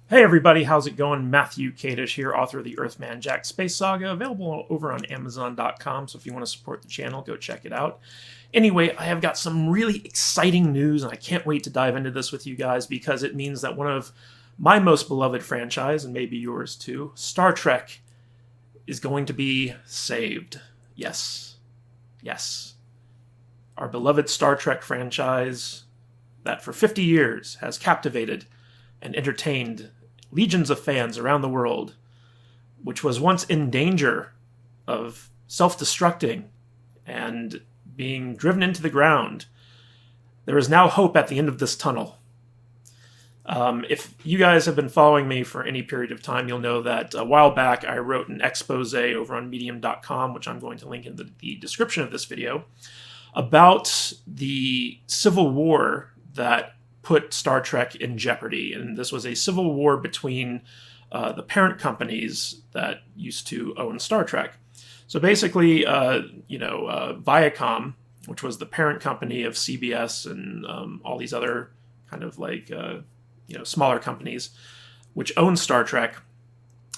Hey everybody, how's it going? Matthew Kadish here, author of the Earthman Jack Space Saga, available over on Amazon.com, so if you want to support the channel, go check it out. Anyway, I have got some really exciting news, and I can't wait to dive into this with you guys, because it means that one of my most beloved franchise, and maybe yours too, Star Trek, is going to be saved. Yes. Yes. Our beloved Star Trek franchise that for 50 years has captivated and entertained legions of fans around the world, which was once in danger of self-destructing and being driven into the ground. There is now hope at the end of this tunnel. If you guys have been following me for any period of time, you'll know that a while back I wrote an expose over on medium.com, which I'm going to link in the description of this video, about the civil war that put Star Trek in jeopardy. And this was a civil war between the parent companies that used to own Star Trek. So basically, Viacom, which was the parent company of CBS and all these other kind of like, smaller companies, which owned Star Trek,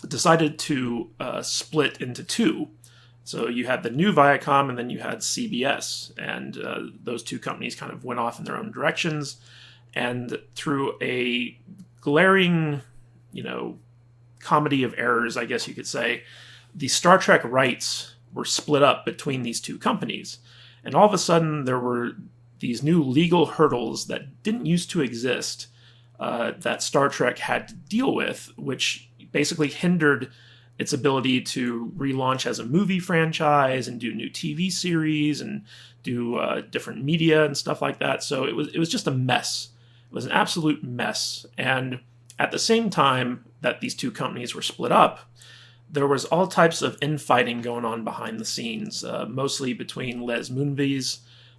decided to split into two. So you had the new Viacom and then you had CBS. And those two companies kind of went off in their own directions. And through a glaring, comedy of errors, I guess you could say, the Star Trek rights were split up between these two companies. And all of a sudden, there were these new legal hurdles that didn't used to exist that Star Trek had to deal with, which basically hindered its ability to relaunch as a movie franchise and do new TV series and do different media and stuff like that. So it was just a mess. It was an absolute mess. And at the same time that these two companies were split up, there was all types of infighting going on behind the scenes, mostly between Les Moonves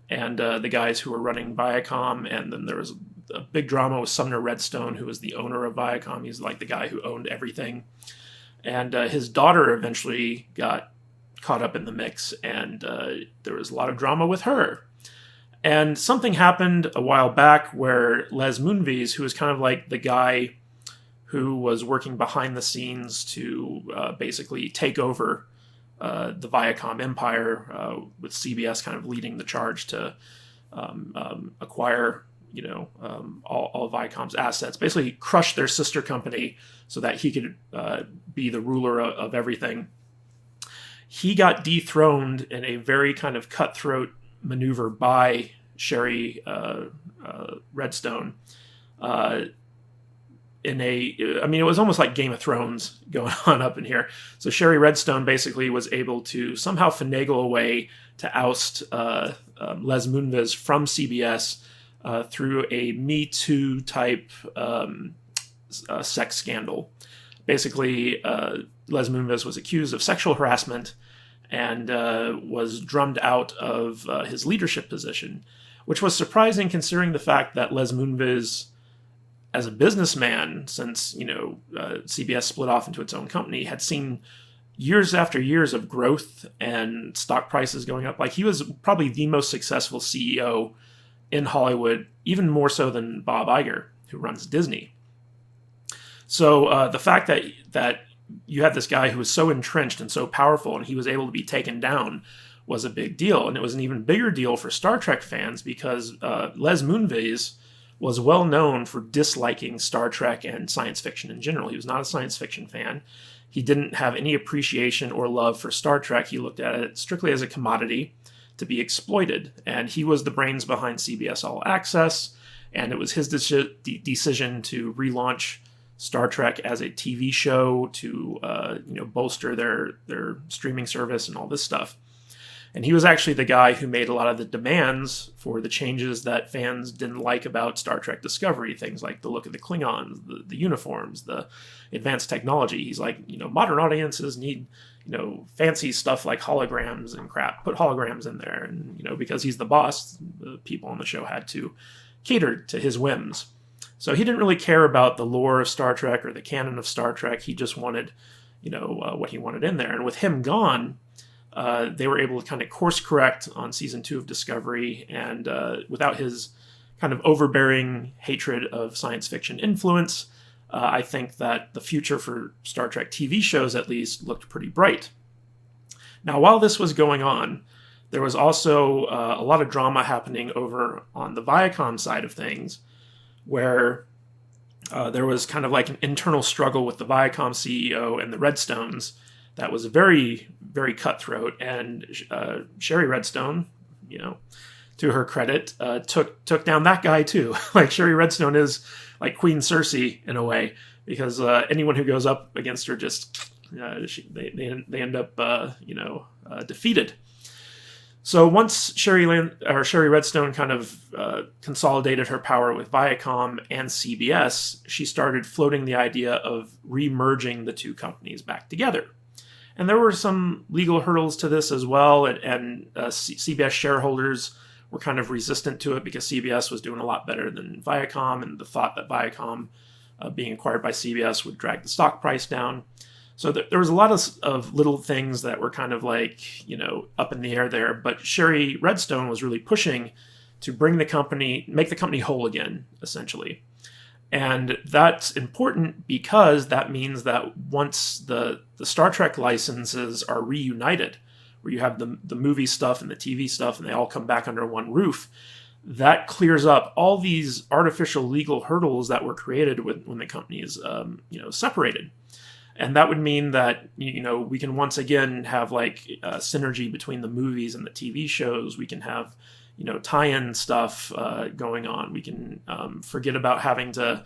and the guys who were running Viacom. And then there was a big drama with Sumner Redstone, who was the owner of Viacom. He's like the guy who owned everything. And his daughter eventually got caught up in the mix, and there was a lot of drama with her. And something happened a while back where Les Moonves, who was kind of like the guy who was working behind the scenes to basically take over the Viacom empire, with CBS kind of leading the charge to acquire, all of Viacom's assets, basically crush their sister company so that he could be the ruler of everything. He got dethroned in a very kind of cutthroat maneuver by Sherry Redstone. It was almost like Game of Thrones going on up in here. So Sherry Redstone basically was able to somehow finagle a way to oust Les Moonves from CBS through a Me Too type sex scandal. Basically, Les Moonves was accused of sexual harassment and was drummed out of his leadership position, which was surprising considering the fact that Les Moonves, as a businessman, since CBS split off into its own company, had seen years after years of growth and stock prices going up. Like, he was probably the most successful CEO in Hollywood, even more so than Bob Iger, who runs Disney. So the fact that you had this guy who was so entrenched and so powerful and he was able to be taken down was a big deal. And it was an even bigger deal for Star Trek fans because Les Moonves was well known for disliking Star Trek and science fiction in general. He was not a science fiction fan. He didn't have any appreciation or love for Star Trek. He looked at it strictly as a commodity to be exploited. And he was the brains behind CBS All Access, and it was his decision to relaunch Star Trek as a TV show to bolster their streaming service and all this stuff. And he was actually the guy who made a lot of the demands for the changes that fans didn't like about Star Trek Discovery, things like the look of the Klingons, the uniforms, the advanced technology. He's like, modern audiences need, fancy stuff like holograms and crap. Put holograms in there. And, because he's the boss, the people on the show had to cater to his whims. So he didn't really care about the lore of Star Trek or the canon of Star Trek. He just wanted, what he wanted in there. And with him gone, they were able to kind of course correct on season 2 of Discovery, and without his kind of overbearing hatred of science fiction influence, I think that the future for Star Trek TV shows, at least, looked pretty bright. Now, while this was going on, there was also a lot of drama happening over on the Viacom side of things, where there was kind of like an internal struggle with the Viacom CEO and the Redstones that was very, very cutthroat. And Sherry Redstone, to her credit, took down that guy too. Like, Sherry Redstone is like Queen Cersei in a way, because anyone who goes up against her just they end up defeated. So once Sherry Redstone kind of consolidated her power with Viacom and CBS, she started floating the idea of re-merging the two companies back together. And there were some legal hurdles to this as well, and CBS shareholders were kind of resistant to it because CBS was doing a lot better than Viacom, and the thought that Viacom being acquired by CBS would drag the stock price down. So there was a lot of little things that were kind of like, up in the air there. But Sherry Redstone was really pushing to make the company whole again, essentially. And that's important because that means that once the Star Trek licenses are reunited, where you have the movie stuff and the TV stuff and they all come back under one roof, that clears up all these artificial legal hurdles that were created when the company is separated. And that would mean that, we can once again have like synergy between the movies and the TV shows. We can have, tie-in stuff going on. We can forget about having to,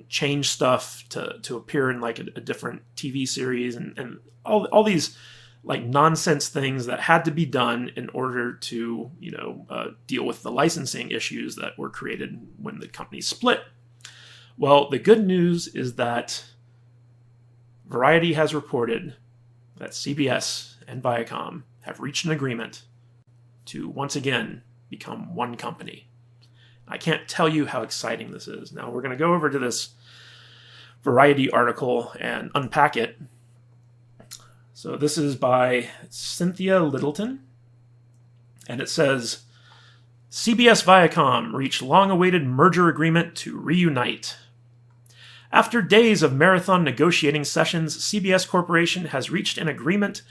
change stuff to appear in like a different TV series and all these like nonsense things that had to be done in order to, deal with the licensing issues that were created when the company split. Well, the good news is that Variety has reported that CBS and Viacom have reached an agreement to once again become one company. I can't tell you how exciting this is. Now, we're going to go over to this Variety article and unpack it. So this is by Cynthia Littleton, and it says, CBS Viacom reached long-awaited merger agreement to reunite. After days of marathon negotiating sessions, CBS Corporation has reached an agreement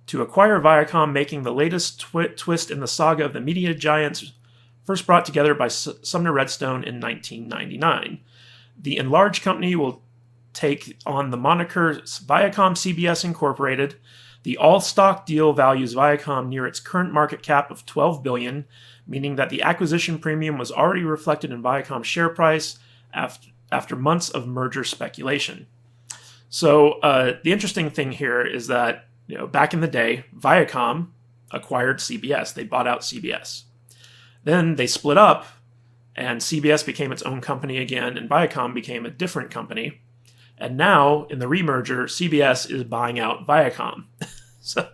to acquire Viacom, making the latest twist in the saga of the media giants first brought together by Sumner Redstone in 1999. The enlarged company will take on the moniker Viacom CBS Incorporated. The all-stock deal values Viacom near its current market cap of $12 billion, meaning that the acquisition premium was already reflected in Viacom's share price after months of merger speculation. So the interesting thing here is that, back in the day, Viacom acquired CBS. They bought out CBS. Then they split up, and CBS became its own company again, and Viacom became a different company. And now, in the remerger, CBS is buying out Viacom. So,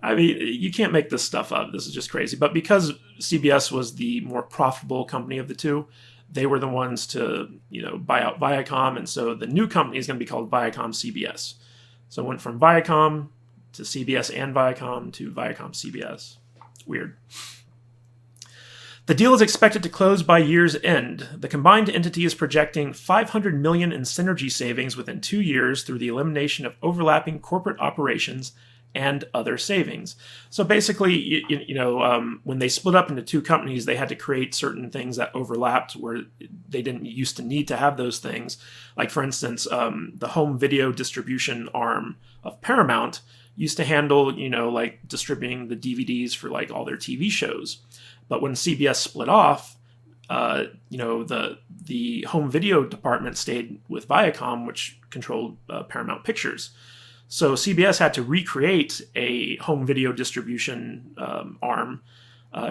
I mean, you can't make this stuff up. This is just crazy. But because CBS was the more profitable company of the two, they were the ones to, buy out Viacom, and so the new company is going to be called Viacom CBS. So it went from Viacom to CBS and Viacom to Viacom CBS. Weird. The deal is expected to close by year's end. The combined entity is projecting $500 million in synergy savings within 2 years through the elimination of overlapping corporate operations and other savings. So basically, when they split up into two companies, they had to create certain things that overlapped where they didn't used to need to have those things. Like, for instance, the home video distribution arm of Paramount used to handle, like distributing the DVDs for like all their TV shows. But when CBS split off, the home video department stayed with Viacom, which controlled Paramount Pictures. So CBS had to recreate a home video distribution arm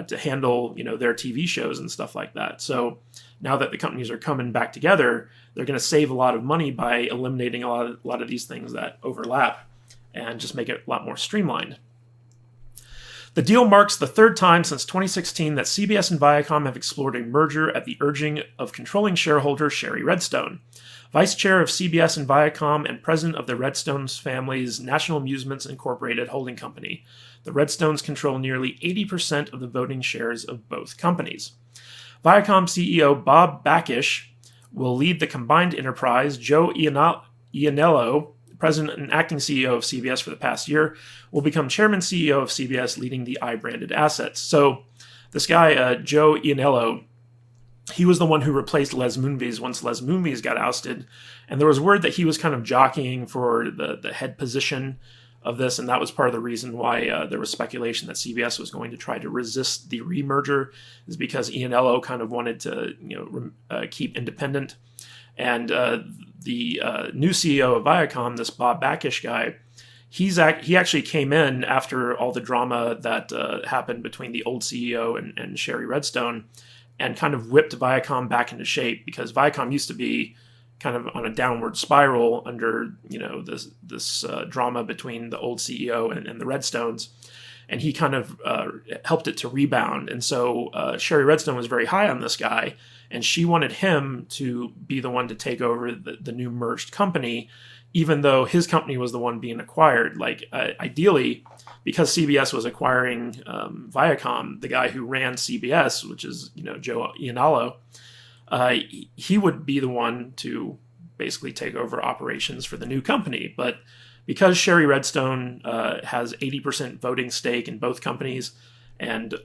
to handle, their TV shows and stuff like that. So now that the companies are coming back together, they're going to save a lot of money by eliminating a lot of these things that overlap and just make it a lot more streamlined. The deal marks the third time since 2016 that CBS and Viacom have explored a merger at the urging of controlling shareholder Sherry Redstone, vice chair of CBS and Viacom and president of the Redstones family's National Amusements Incorporated holding company. The Redstones control nearly 80% of the voting shares of both companies. Viacom CEO Bob Bakish will lead the combined enterprise. Joe Iannello, president and acting CEO of CBS for the past year, will become chairman CEO of CBS, leading the I-branded assets. So this guy, Joe Iannello, he was the one who replaced Les Moonves once Les Moonves got ousted. And there was word that he was kind of jockeying for the head position of this, and that was part of the reason why there was speculation that CBS was going to try to resist the remerger, is because Iannello kind of wanted to keep independent. And the new CEO of Viacom, this Bob Bakish guy, he actually came in after all the drama that happened between the old CEO and Sherry Redstone, and kind of whipped Viacom back into shape, because Viacom used to be kind of on a downward spiral under this drama between the old CEO and the Redstones, and he kind of helped it to rebound. And so Sherry Redstone was very high on this guy, and she wanted him to be the one to take over the new merged company, even though his company was the one being acquired. Ideally, because CBS was acquiring Viacom, the guy who ran CBS, which is Joe Iannello, he would be the one to basically take over operations for the new company. But because Sherry Redstone has 80% voting stake in both companies, and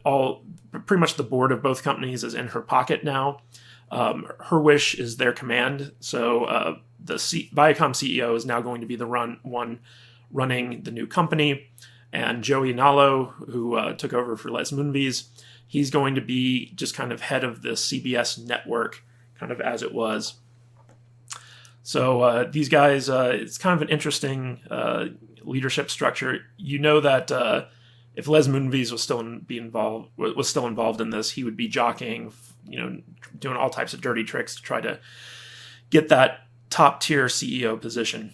pretty much the board of both companies is in her pocket now, her wish is their command. So the Viacom CEO is now going to be the one running the new company, and Joe Iannello, who took over for Les Moonves, he's going to be just kind of head of the CBS network, kind of as it was. So these guys, it's kind of an interesting leadership structure. That if Les Moonves was still involved in this, he would be jockeying, doing all types of dirty tricks to try to get that top tier CEO position.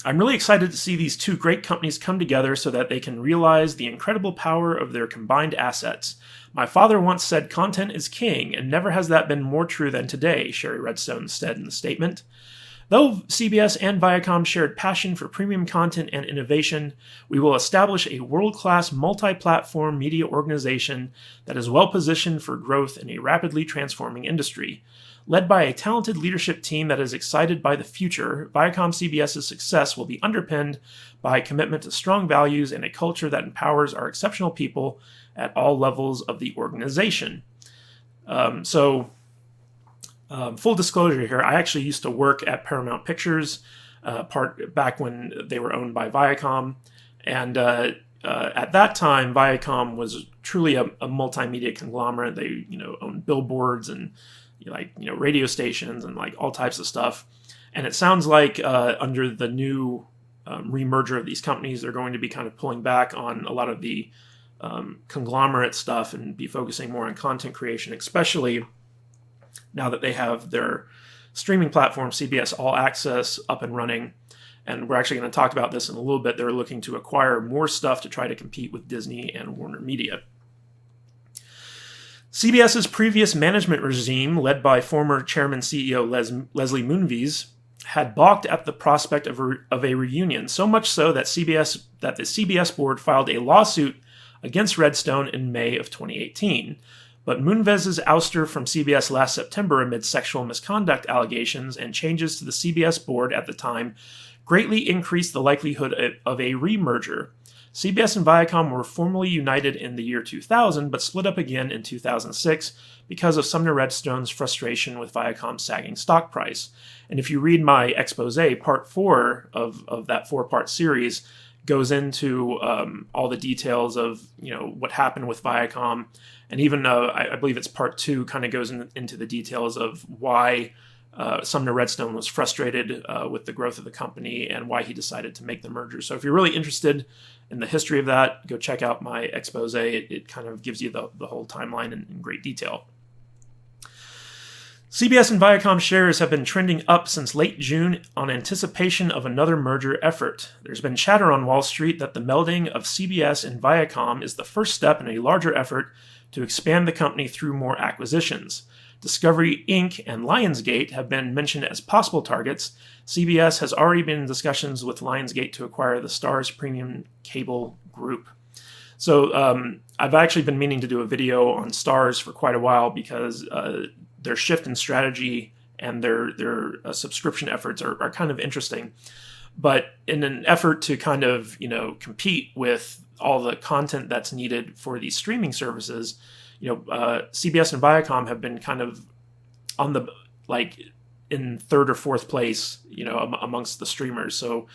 I'm really excited to see these two great companies come together so that they can realize the incredible power of their combined assets. My father once said content is king, and never has that been more true than today, Sherry Redstone said in the statement. Though CBS and Viacom shared passion for premium content and innovation, we will establish a world-class multi-platform media organization that is well-positioned for growth in a rapidly transforming industry. Led by a talented leadership team that is excited by the future, Viacom CBS's success will be underpinned by a commitment to strong values and a culture that empowers our exceptional people at all levels of the organization. Full disclosure here, I actually used to work at Paramount Pictures back when they were owned by Viacom. And at that time, Viacom was truly a multimedia conglomerate. They owned billboards and radio stations and all types of stuff. And it sounds like under the new remerger of these companies, they're going to be kind of pulling back on a lot of the conglomerate stuff and be focusing more on content creation, especially now that they have their streaming platform, CBS All Access, up and running. And we're actually going to talk about this in a little bit. They're looking to acquire more stuff to try to compete with Disney and Warner Media. CBS's previous management regime, led by former chairman CEO Leslie Moonves, had balked at the prospect of a reunion, so much so that the CBS board filed a lawsuit against Redstone in May of 2018. But Moonves' ouster from CBS last September amid sexual misconduct allegations and changes to the CBS board at the time greatly increased the likelihood of a remerger. CBS and Viacom were formally united in the year 2000, but split up again in 2006 because of Sumner Redstone's frustration with Viacom's sagging stock price. And if you read my expose, part 4 of that 4-part series goes into all the details of what happened with Viacom, and even I believe it's part 2 kind of goes into the details of why Sumner Redstone was frustrated with the growth of the company and why he decided to make the merger. So if you're really interested in the history of that, go check out my expose. It kind of gives you the whole timeline in great detail. CBS and Viacom shares have been trending up since late June on anticipation of another merger effort. There's been chatter on Wall Street that the melding of CBS and Viacom is the first step in a larger effort to expand the company through more acquisitions. Discovery Inc. and Lionsgate have been mentioned as possible targets. CBS has already been in discussions with Lionsgate to acquire the Starz premium cable group. So I've actually been meaning to do a video on Starz for quite a while because their shift in strategy and their subscription efforts are kind of interesting. But in an effort to kind of, compete with all the content that's needed for these streaming services, CBS and Viacom have been kind of on the, in third or fourth place, amongst the streamers. So,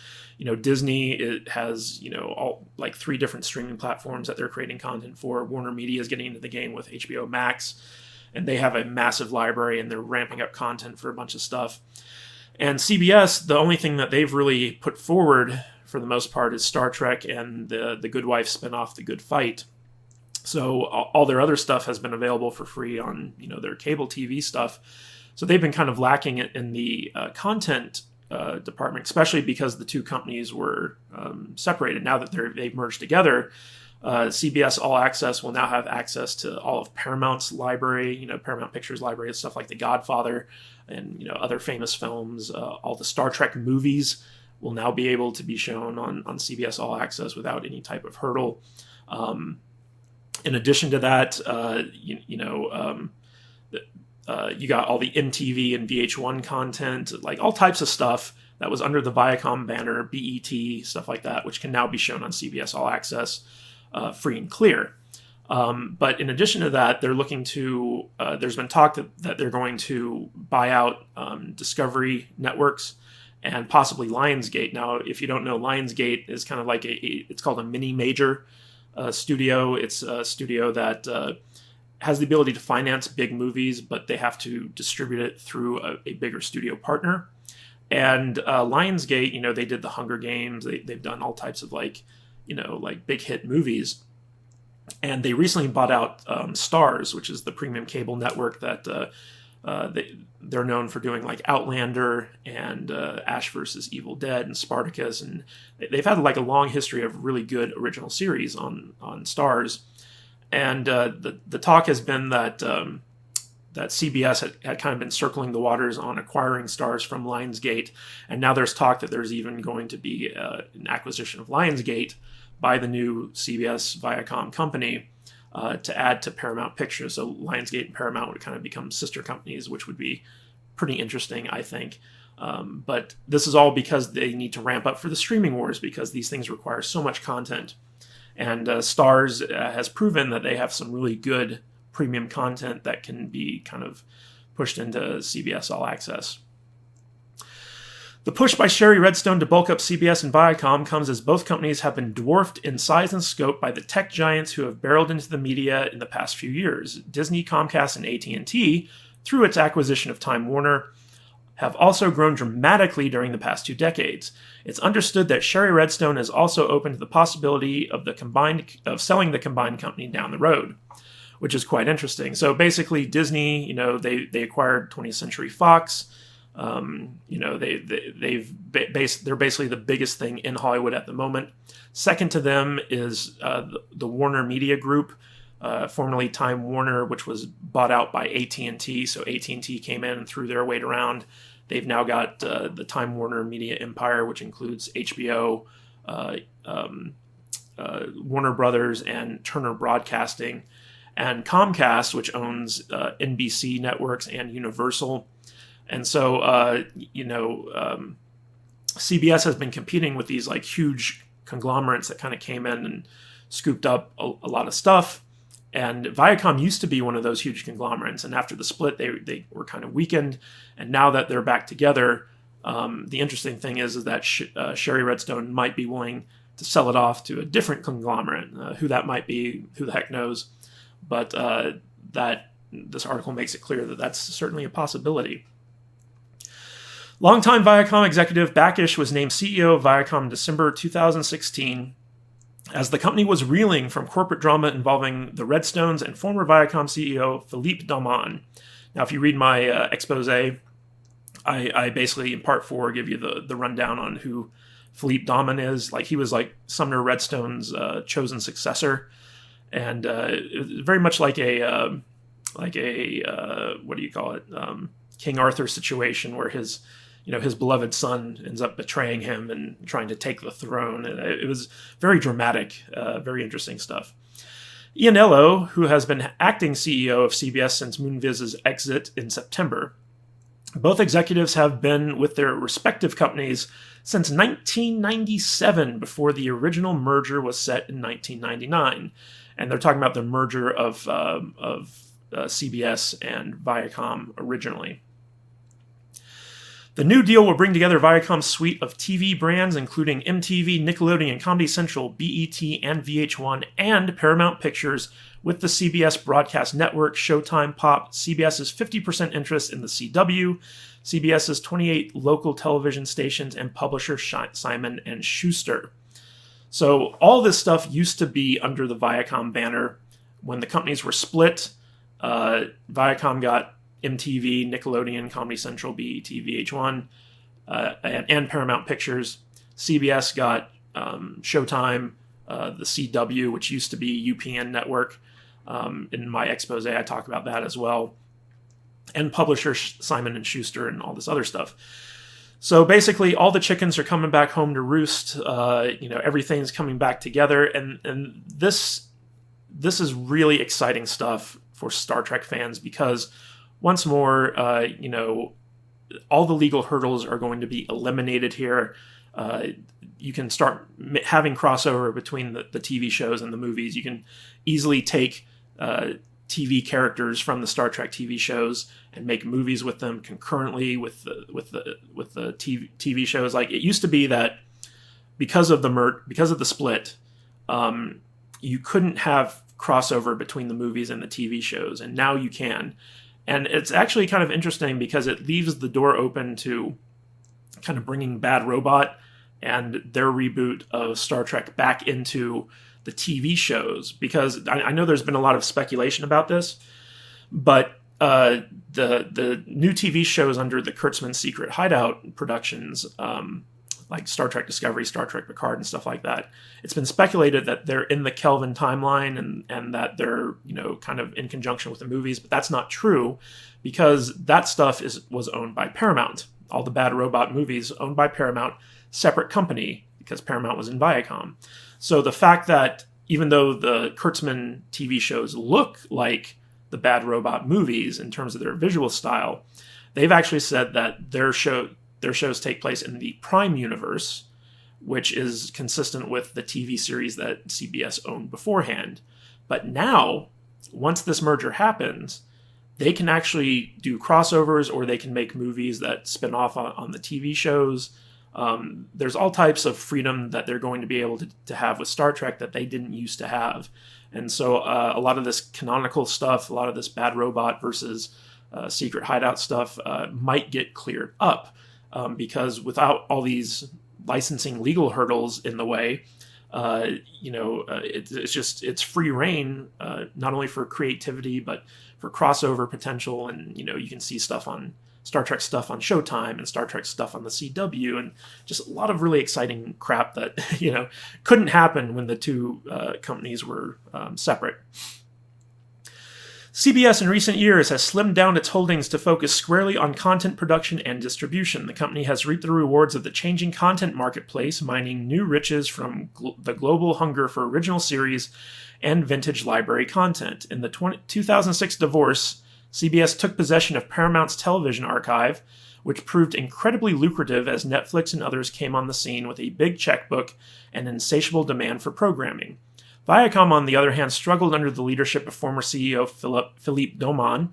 Disney has, all 3 different streaming platforms that they're creating content for. Warner Media is getting into the game with HBO Max, and they have a massive library, and they're ramping up content for a bunch of stuff. And CBS, the only thing that they've really put forward for the most part is Star Trek and the Good Wife spinoff, The Good Fight. So all their other stuff has been available for free on, their cable TV stuff. So they've been kind of lacking in the content department, especially because the two companies were separated. Now that they've merged together, CBS All Access will now have access to all of Paramount's library, Paramount Pictures library, stuff like The Godfather and, other famous films. All the Star Trek movies will now be able to be shown on CBS All Access without any type of hurdle. In addition to that, you got all the MTV and VH1 content, all types of stuff that was under the Viacom banner, BET, stuff like that, which can now be shown on CBS All Access free and clear. But in addition to that, they're looking to, there's been talk that they're going to buy out Discovery Networks and possibly Lionsgate. Now, if you don't know, Lionsgate is kind of like it's called a mini major studio. It's a studio that has the ability to finance big movies, but they have to distribute it through a bigger studio partner. And Lionsgate, they did the Hunger Games. They've done all types of big hit movies. And they recently bought out Starz, which is the premium cable network that they're known for doing, like Outlander and Ash versus Evil Dead and Spartacus. And they've had a long history of really good original series on Starz. And the talk has been that that CBS had kind of been circling the waters on acquiring Starz from Lionsgate, and now there's talk that there's even going to be an acquisition of Lionsgate by the new CBS Viacom company to add to Paramount Pictures. So Lionsgate and Paramount would kind of become sister companies, which would be pretty interesting, I think. But this is all because they need to ramp up for the streaming wars, because these things require so much content. And Starz has proven that they have some really good premium content that can be kind of pushed into CBS All Access. The push by Shari Redstone to bulk up CBS and Viacom comes as both companies have been dwarfed in size and scope by the tech giants who have barreled into the media in the past few years. Disney, Comcast, and at&t, through its acquisition of Time Warner, have also grown dramatically during the past 2 decades. It's understood that Shari Redstone is also open to the possibility of selling the combined company down the road, which is quite interesting. So basically, Disney, they acquired 20th Century Fox. They're basically the biggest thing in Hollywood at the moment. Second to them is the Warner Media Group, formerly Time Warner, which was bought out by at&t. So at&t came in and threw their weight around. They've now got the Time Warner Media empire, which includes HBO, Warner Brothers, and Turner Broadcasting, and Comcast, which owns NBC networks and Universal. And so, CBS has been competing with these huge conglomerates that kind of came in and scooped up a lot of stuff. And Viacom used to be one of those huge conglomerates. And after the split, they were kind of weakened. And now that they're back together, the interesting thing is that Shari Redstone might be willing to sell it off to a different conglomerate. Who that might be, who the heck knows. But that this article makes it clear that that's certainly a possibility. Longtime Viacom executive Backish was named CEO of Viacom in December 2016 as the company was reeling from corporate drama involving the Redstones and former Viacom CEO Philippe Dauman. Now, if you read my expose, I basically, in part 4, give you the rundown on who Philippe Dauman is. He was Sumner Redstone's chosen successor, and very much like a what do you call it, King Arthur situation where his beloved son ends up betraying him and trying to take the throne. It was very dramatic, very interesting stuff. Ian Ello, who has been acting CEO of CBS since Moonviz's exit in September, Both executives have been with their respective companies since 1997, before the original merger was set in 1999. And they're talking about the merger of CBS and Viacom originally. The new deal will bring together Viacom's suite of TV brands, including MTV, Nickelodeon, Comedy Central, BET, and VH1, and Paramount Pictures, with the CBS Broadcast Network, Showtime, Pop, CBS's 50% interest in the CW, CBS's 28 local television stations, and publisher Simon & Schuster. So all this stuff used to be under the Viacom banner. When the companies were split, Viacom got MTV, Nickelodeon, Comedy Central, BET, VH1, and Paramount Pictures. CBS got Showtime, the CW, which used to be UPN Network. In my expose, I talk about that as well. And publisher Simon & Schuster and all this other stuff. So basically, all the chickens are coming back home to roost. Everything's coming back together. And this is really exciting stuff for Star Trek fans, because once more, all the legal hurdles are going to be eliminated here. You can start having crossover between the TV shows and the movies. You can easily take TV characters from the Star Trek TV shows and make movies with them concurrently with the TV shows. Like, it used to be that because of the split, you couldn't have crossover between the movies and the TV shows, and now you can. And it's actually kind of interesting because it leaves the door open to kind of bringing Bad Robot and their reboot of Star Trek back into the TV shows. Because I know there's been a lot of speculation about this, but the new TV shows under the Kurtzman Secret Hideout Productions, like Star Trek Discovery, Star Trek Picard, and stuff like that, it's been speculated that they're in the Kelvin timeline and that they're, kind of in conjunction with the movies, but that's not true, because that stuff was owned by Paramount. All the Bad Robot movies owned by Paramount, separate company, because Paramount was in Viacom. So the fact that even though the Kurtzman TV shows look like the Bad Robot movies in terms of their visual style, they've actually said that their shows take place in the Prime universe, which is consistent with the TV series that CBS owned beforehand. But now, once this merger happens, they can actually do crossovers, or they can make movies that spin off on the TV shows. There's all types of freedom that they're going to be able to have with Star Trek that they didn't used to have. And so a lot of this canonical stuff, a lot of this Bad Robot versus Secret Hideout stuff might get cleared up. Because without all these licensing legal hurdles in the way, it's free reign, not only for creativity, but for crossover potential. And, you can see Star Trek stuff on Showtime and Star Trek stuff on the CW, and just a lot of really exciting crap that, couldn't happen when the two companies were separate. CBS in recent years has slimmed down its holdings to focus squarely on content production and distribution. The company has reaped the rewards of the changing content marketplace, mining new riches from the global hunger for original series and vintage library content. In the 2006 divorce, CBS took possession of Paramount's television archive, which proved incredibly lucrative as Netflix and others came on the scene with a big checkbook and insatiable demand for programming. Viacom, on the other hand, struggled under the leadership of former CEO Philippe Doman.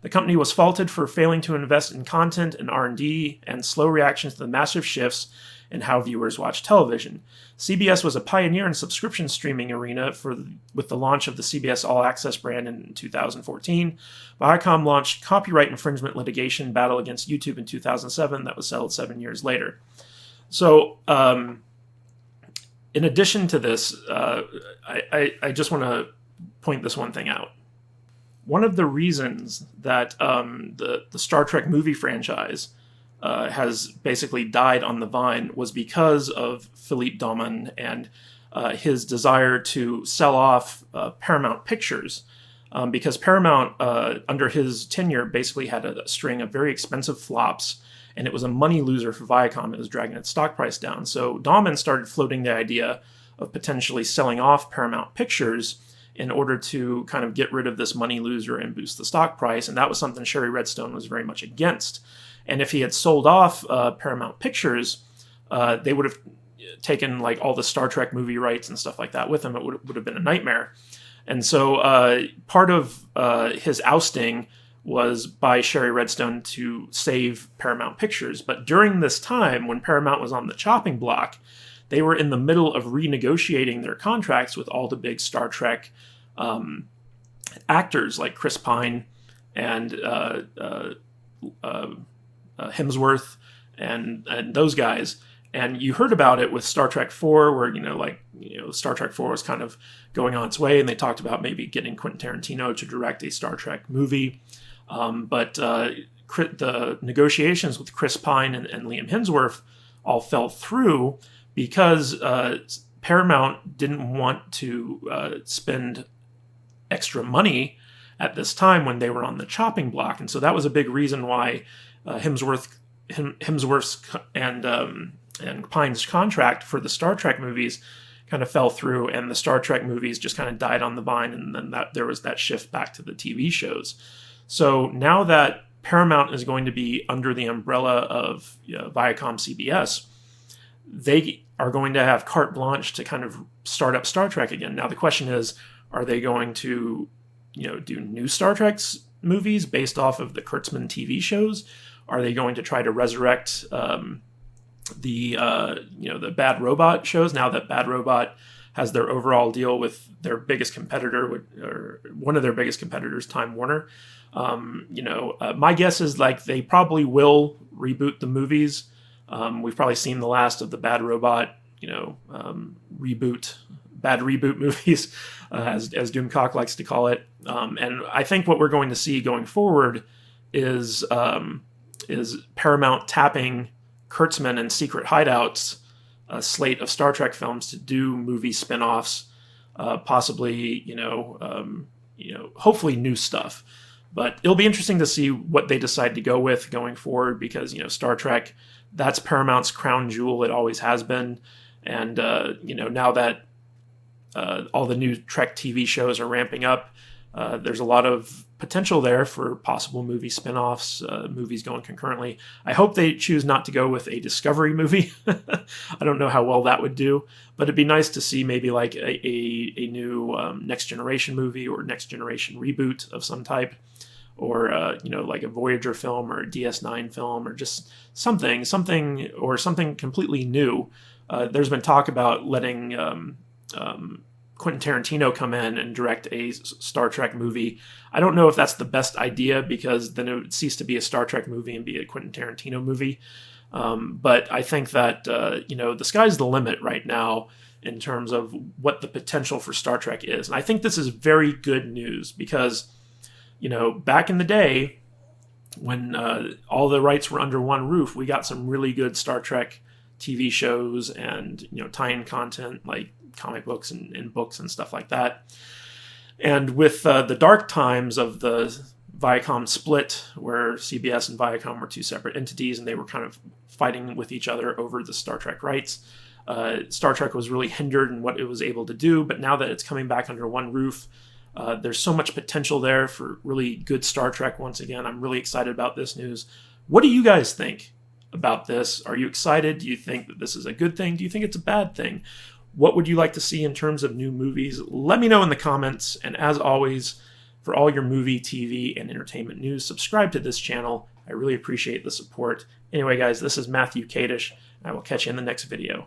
The company was faulted for failing to invest in content and R&D and slow reactions to the massive shifts in how viewers watch television. CBS was a pioneer in subscription streaming arena with the launch of the CBS All Access brand in 2014. Viacom launched copyright infringement litigation battle against YouTube in 2007 that was settled 7 years later. So, in addition to this, I just want to point this one thing out. One of the reasons that the Star Trek movie franchise has basically died on the vine was because of Philippe Doman and his desire to sell off Paramount Pictures. Because Paramount, under his tenure, basically had a string of very expensive flops, and it was a money loser for Viacom. It was dragging its stock price down. So Dahlman started floating the idea of potentially selling off Paramount Pictures in order to kind of get rid of this money loser and boost the stock price. And that was something Sherry Redstone was very much against. And if he had sold off Paramount Pictures, they would have taken like all the Star Trek movie rights and stuff like that with him. It would have been a nightmare. And so part of his ousting was by Sherry Redstone to save Paramount Pictures. But during this time, when Paramount was on the chopping block, they were in the middle of renegotiating their contracts with all the big Star Trek actors like Chris Pine and Hemsworth and those guys. And you heard about it with Star Trek 4, where, Star Trek 4 was kind of going on its way, and they talked about maybe getting Quentin Tarantino to direct a Star Trek movie. But the negotiations with Chris Pine and Liam Hemsworth all fell through because Paramount didn't want to spend extra money at this time when they were on the chopping block. And so that was a big reason why Hemsworth's and Pine's contract for the Star Trek movies kind of fell through, and the Star Trek movies just kind of died on the vine, and then there was that shift back to the TV shows. So now that Paramount is going to be under the umbrella of Viacom CBS, they are going to have carte blanche to kind of start up Star Trek again. Now the question is, are they going to do new Star Trek movies based off of the Kurtzman TV shows? Are they going to try to resurrect the Bad Robot shows, now that Bad Robot has their overall deal with their biggest competitor, or one of their biggest competitors, Time Warner? My guess is like they probably will reboot the movies. We've probably seen the last of the Bad Robot, bad reboot movies, as Doomcock likes to call it. And I think what we're going to see going forward is Paramount tapping Kurtzman and Secret Hideout's slate of Star Trek films to do movie spin-offs, possibly, hopefully new stuff. But it'll be interesting to see what they decide to go with going forward, because, Star Trek, that's Paramount's crown jewel. It always has been. And, now that all the new Trek TV shows are ramping up, there's a lot of potential there for possible movie spin-offs, movies going concurrently. I hope they choose not to go with a Discovery movie. I don't know how well that would do, but it'd be nice to see maybe like a new Next Generation movie or Next Generation reboot of some type, or like a Voyager film or a DS9 film, or just something completely new. There's been talk about letting Quentin Tarantino come in and direct a Star Trek movie. I don't know if that's the best idea, because then it would cease to be a Star Trek movie and be a Quentin Tarantino movie. But I think that, the sky's the limit right now in terms of what the potential for Star Trek is. And I think this is very good news because, back in the day when all the rights were under one roof, we got some really good Star Trek TV shows and, tie-in content like comic books and books and stuff like that. And with the dark times of the Viacom split, where CBS and Viacom were two separate entities and they were kind of fighting with each other over the Star Trek rights, Star Trek was really hindered in what it was able to do. But now that it's coming back under one roof, there's so much potential there for really good Star Trek once again. I'm really excited about this news. What do you guys think about this? Are you excited? Do you think that this is a good thing? Do you think it's a bad thing? What would you like to see in terms of new movies? Let me know in the comments. And as always, for all your movie, TV, and entertainment news, subscribe to this channel. I really appreciate the support. Anyway, guys, this is Matthew Kadish. I will catch you in the next video.